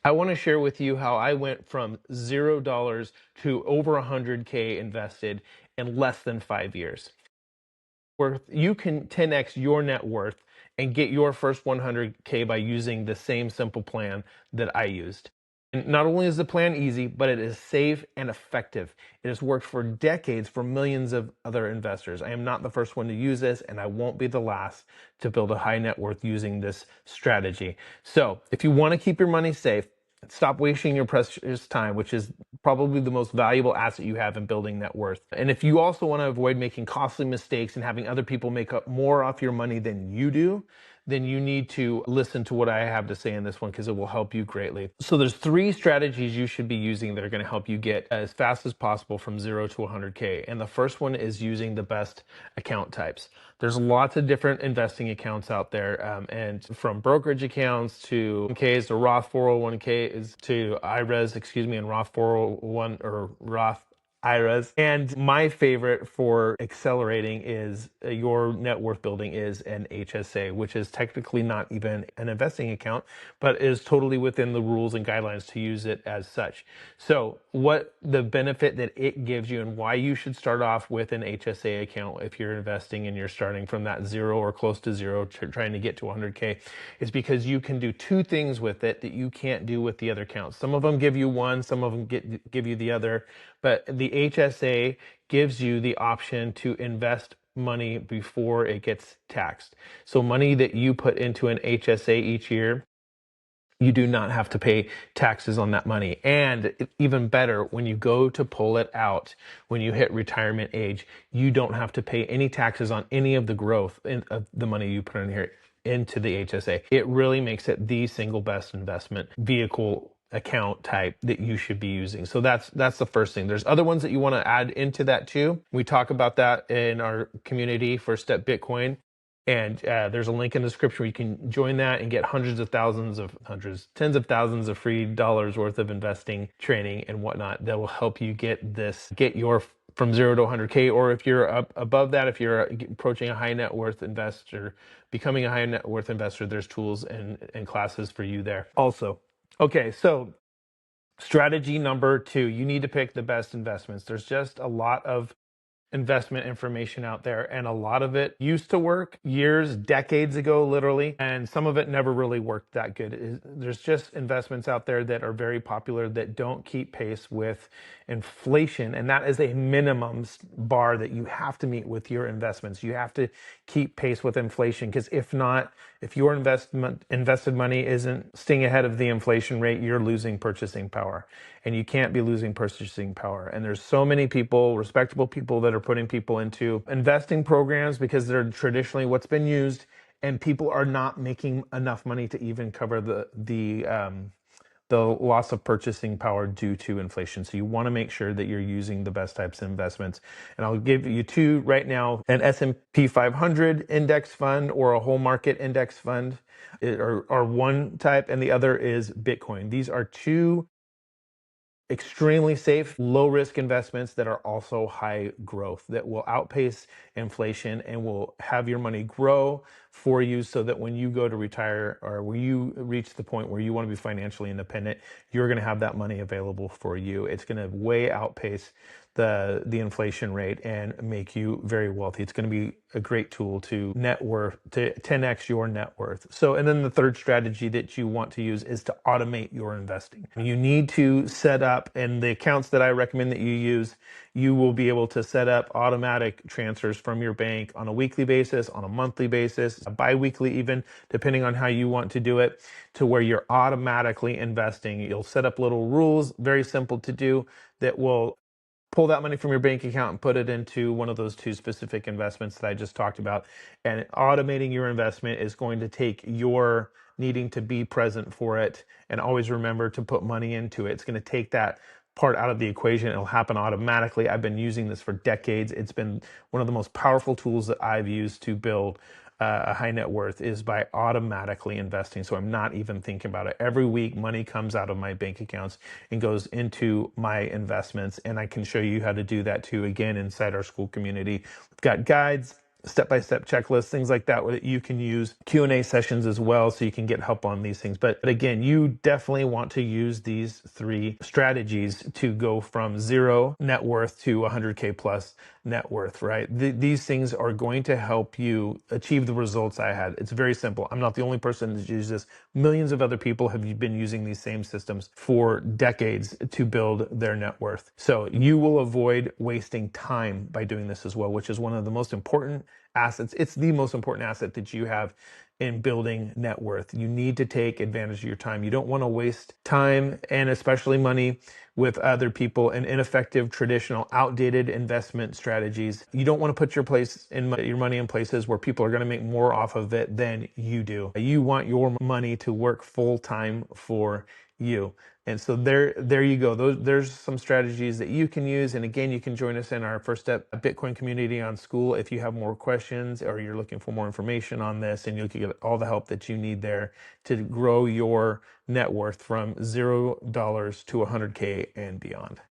I want to share with you how I went from $0 to over 100K invested in less than 5 years. You can 10x your net worth and get your first 100K by using the same simple plan that I used. And not only is the plan easy, but it is safe and effective. It has worked for decades for millions of other investors. I am not the first one to use this, and I won't be the last to build a high net worth using this strategy. So, if you want to keep your money safe, stop wasting your precious time, which is probably the most valuable asset you have in building net worth. And if you also want to avoid making costly mistakes and having other people make up more off your money than you do, then you need to listen to what I have to say in this one because it will help you greatly. So there's 3 strategies you should be using that are going to help you get as fast as possible from 0 to 100K. And the first one is using the best account types. There's lots of different investing accounts out there, and from brokerage accounts to Ks to Roth 401K to IRAs, and Roth 401 or Roth IRAs. And my favorite for accelerating is your net worth building is an HSA, which is technically not even an investing account, but is totally within the rules and guidelines to use it as such. So what the benefit that it gives you and why you should start off with an HSA account if you're investing and you're starting from that 0 or close to 0 trying to get to 100K is because you can do 2 things with it that you can't do with the other accounts. Some of them give you one, some of them give you the other, but the HSA gives you the option to invest money before it gets taxed. So money that you put into an HSA each year, you do not have to pay taxes on that money. And even better, when you go to pull it out, when you hit retirement age, you don't have to pay any taxes on any of the growth of the money you put in here into the HSA. It really makes it the single best investment vehicle account type that you should be using. So that's the first thing. There's other ones that you want to add into that too. We talk about that in our community, First Step Bitcoin. And there's a link in the description where you can join that and get tens of thousands of free dollars worth of investing training and whatnot that will help you get your from 0 to 100K. Or if you're up above that, if you're approaching a high net worth investor, becoming a high net worth investor, there's tools and classes for you there also. Okay, so strategy number 2, you need to pick the best investments. There's just a lot of investment information out there, and a lot of it used to work decades ago, literally, and some of it never really worked that good. There's just investments out there that are very popular that don't keep pace with inflation, and that is a minimum bar that you have to meet with your investments. You have to keep pace with inflation, because if not, if your invested money isn't staying ahead of the inflation rate, you're losing purchasing power, and you can't be losing purchasing power. And there's so many people, respectable people, that are putting people into investing programs because they're traditionally what's been used, and people are not making enough money to even cover the loss of purchasing power due to inflation. So you want to make sure that you're using the best types of investments. And I'll give you 2 right now: an S&P 500 index fund or a whole market index fund are one type, and the other is Bitcoin. These are 2 extremely safe, low risk investments that are also high growth, that will outpace inflation and will have your money grow for you, so that when you go to retire or when you reach the point where you want to be financially independent, you're going to have that money available for you. It's going to way outpace the inflation rate and make you very wealthy. It's going to be a great tool to 10x your net worth. So, and then the third strategy that you want to use is to automate your investing. You need to set up, and the accounts that I recommend that you use, you will be able to set up automatic transfers from your bank on a weekly basis, on a monthly basis, a bi-weekly even, depending on how you want to do it, to where you're automatically investing. You'll set up little rules, very simple to do, that will pull that money from your bank account and put it into one of those 2 specific investments that I just talked about. And automating your investment is going to take your needing to be present for it and always remember to put money into it. It's going to take that part out of the equation. It'll happen automatically. I've been using this for decades. It's been one of the most powerful tools that I've used to build a high net worth, is by automatically investing. So I'm not even thinking about it. Every week, money comes out of my bank accounts and goes into my investments. And I can show you how to do that too, again, inside our school community. We've got guides, step-by-step checklists, things like that you can use, Q&A sessions as well, so you can get help on these things. But again, you definitely want to use these 3 strategies to go from 0 net worth to 100K plus net worth, right? These things are going to help you achieve the results I had. It's very simple. I'm not the only person that uses this. Millions of other people have been using these same systems for decades to build their net worth. So you will avoid wasting time by doing this as well, which is one of the most important assets. It's the most important asset that you have in building net worth. You need to take advantage of your time. You don't want to waste time, and especially money, with other people and ineffective, traditional, outdated investment strategies. You don't want to put your money in places where people are going to make more off of it than you do. You want your money to work full time for you. And so there you go. There's some strategies that you can use. And again, you can join us in our First Step Bitcoin community on School if you have more questions or you're looking for more information on this, and you'll get all the help that you need there to grow your net worth from $0 to 100K and beyond.